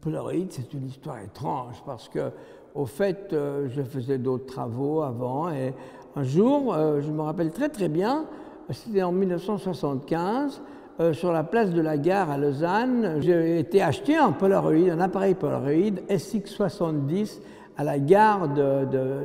Polaroid, c'est une histoire étrange parce que, au fait, je faisais d'autres travaux avant et un jour, je me rappelle très très bien, c'était en 1975, sur la place de la Gare à Lausanne, j'ai été acheter un Polaroid, un appareil Polaroid SX70 à la gare,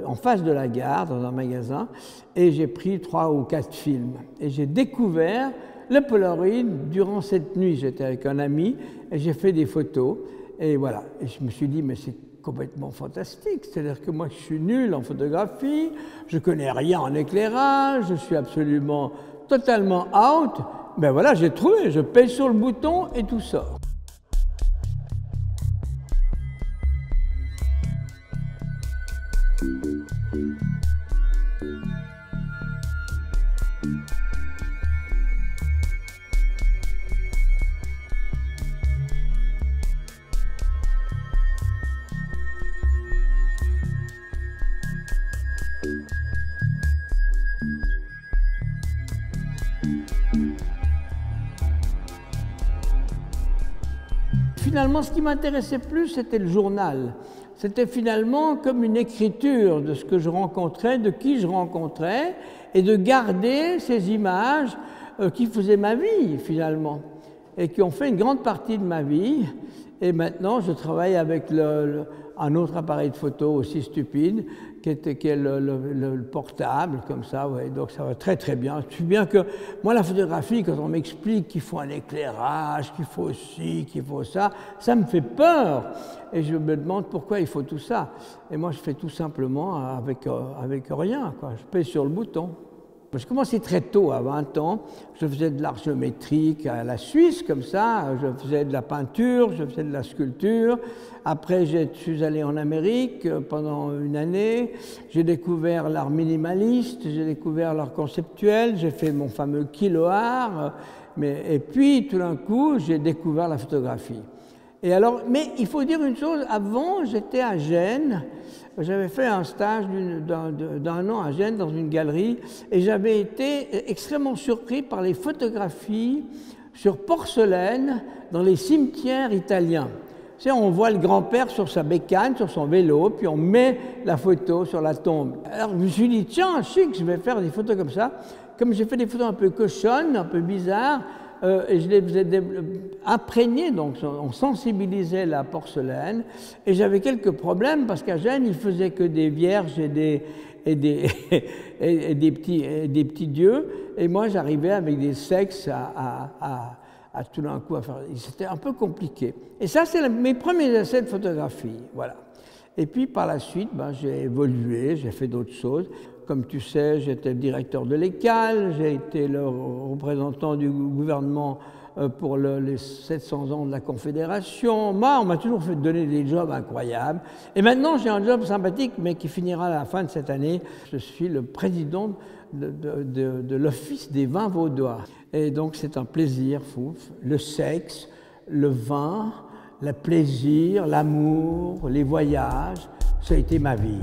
en face de la gare, dans un magasin, et j'ai pris 3 ou 4 films. Et j'ai découvert le Polaroid durant cette nuit. J'étais avec un ami et j'ai fait des photos. Et voilà, et je me suis dit, mais c'est complètement fantastique. C'est-à-dire que moi, je suis nul en photographie, je connais rien en éclairage, je suis absolument, totalement out. Ben voilà, j'ai trouvé, je pèse sur le bouton et tout sort. Finalement, ce qui m'intéressait plus, c'était le journal. C'était finalement comme une écriture de ce que je rencontrais, de qui je rencontrais, et de garder ces images qui faisaient ma vie, finalement, et qui ont fait une grande partie de ma vie. Et maintenant, je travaille avec un autre appareil de photo aussi stupide, qui est le portable, comme ça, ouais. Donc ça va très très bien. Je sais bien que moi, la photographie, quand on m'explique qu'il faut un éclairage, qu'il faut ci, qu'il faut ça, ça me fait peur. Et je me demande pourquoi il faut tout ça. Et moi, je fais tout simplement avec rien, quoi. Je pèse sur le bouton. J'ai commencé très tôt, à 20 ans, je faisais de l'art géométrique à la Suisse, comme ça, je faisais de la peinture, je faisais de la sculpture. Après, je suis allé en Amérique pendant une année, j'ai découvert l'art minimaliste, j'ai découvert l'art conceptuel, j'ai fait mon fameux kilo-art, et puis tout d'un coup, j'ai découvert la photographie. Et alors, mais il faut dire une chose, avant, j'étais à Gênes. J'avais fait un stage d'un an à Gênes dans une galerie et j'avais été extrêmement surpris par les photographies sur porcelaine dans les cimetières italiens. Tu sais, on voit le grand-père sur sa bécane, sur son vélo, puis on met la photo sur la tombe. Alors je me suis dit, tiens, chic, je vais faire des photos comme ça. Comme j'ai fait des photos un peu cochonnes, un peu bizarres, et je les faisais imprégner, donc on sensibilisait la porcelaine. Et j'avais quelques problèmes parce qu'à Gênes, ils faisaient que des vierges et des petits dieux. Et moi, j'arrivais avec des sexes à tout d'un coup à faire. C'était un peu compliqué. Et ça, c'est mes premiers essais de photographie. Voilà. Et puis par la suite, j'ai évolué, j'ai fait d'autres choses. Comme tu sais, j'étais directeur de l'ECAL, j'ai été le représentant du gouvernement pour les 700 ans de la Confédération. Moi, on m'a toujours fait donner des jobs incroyables. Et maintenant, j'ai un job sympathique, mais qui finira à la fin de cette année. Je suis le président de l'Office des vins vaudois. Et donc, c'est un plaisir fou. Le sexe, le vin, le plaisir, l'amour, les voyages, ça a été ma vie.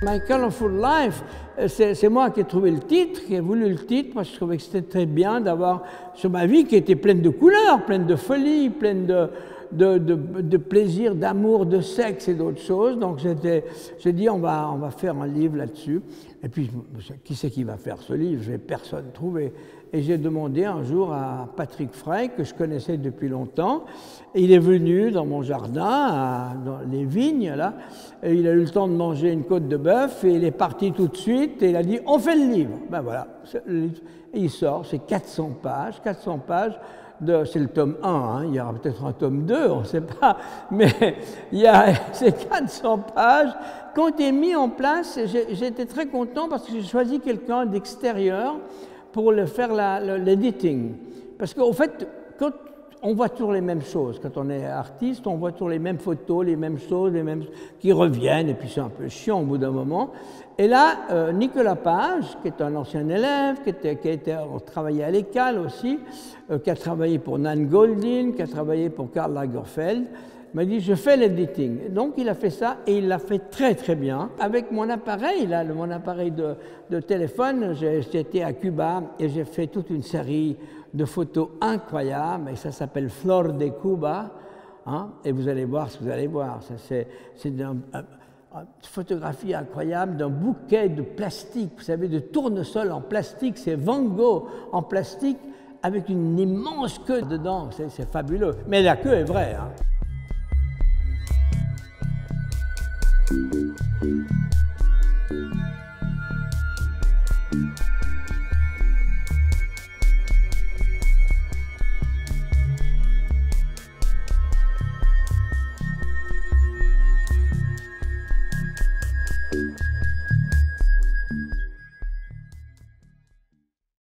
My Colorful Life, c'est moi qui ai trouvé le titre, qui ai voulu le titre, parce que je trouvais que c'était très bien d'avoir sur ma vie qui était pleine de couleurs, pleine de folie, pleine de plaisir, d'amour, de sexe et d'autres choses. Donc j'ai dit on va faire un livre là-dessus. Et puis qui c'est qui va faire ce livre? Je n'ai personne trouvé. Et j'ai demandé un jour à Patrick Frey, que je connaissais depuis longtemps, et il est venu dans mon jardin, dans les vignes là, et il a eu le temps de manger une côte de bœuf et il est parti tout de suite et il a dit on fait le livre. Ben voilà, et il sort, c'est 400 pages, c'est le tome 1, hein. Il y aura peut-être un tome 2, on ne sait pas, mais c'est 400 pages qui ont été mis en place. J'étais très content parce que j'ai choisi quelqu'un d'extérieur pour faire l'editing. Parce qu'au fait, quand on voit toujours les mêmes choses. Quand on est artiste, on voit toujours les mêmes photos, les mêmes choses, les mêmes qui reviennent, et puis c'est un peu chiant au bout d'un moment. Et là, Nicolas Page, qui est un ancien élève, on travaillait à l'ECAL aussi, qui a travaillé pour Nan Goldin, qui a travaillé pour Karl Lagerfeld, m'a dit je fais l'editing. Donc il a fait ça et il l'a fait très très bien. Avec mon appareil, là, mon appareil de téléphone, j'étais à Cuba et j'ai fait toute une série de photos incroyables et ça s'appelle Flor de Cuba. Hein, et vous allez voir ce que vous allez voir. C'est une photographie incroyable d'un bouquet de plastique, vous savez, de tournesol en plastique. C'est Van Gogh en plastique avec une immense queue dedans. C'est fabuleux. Mais la queue est vraie. Hein. Thank you.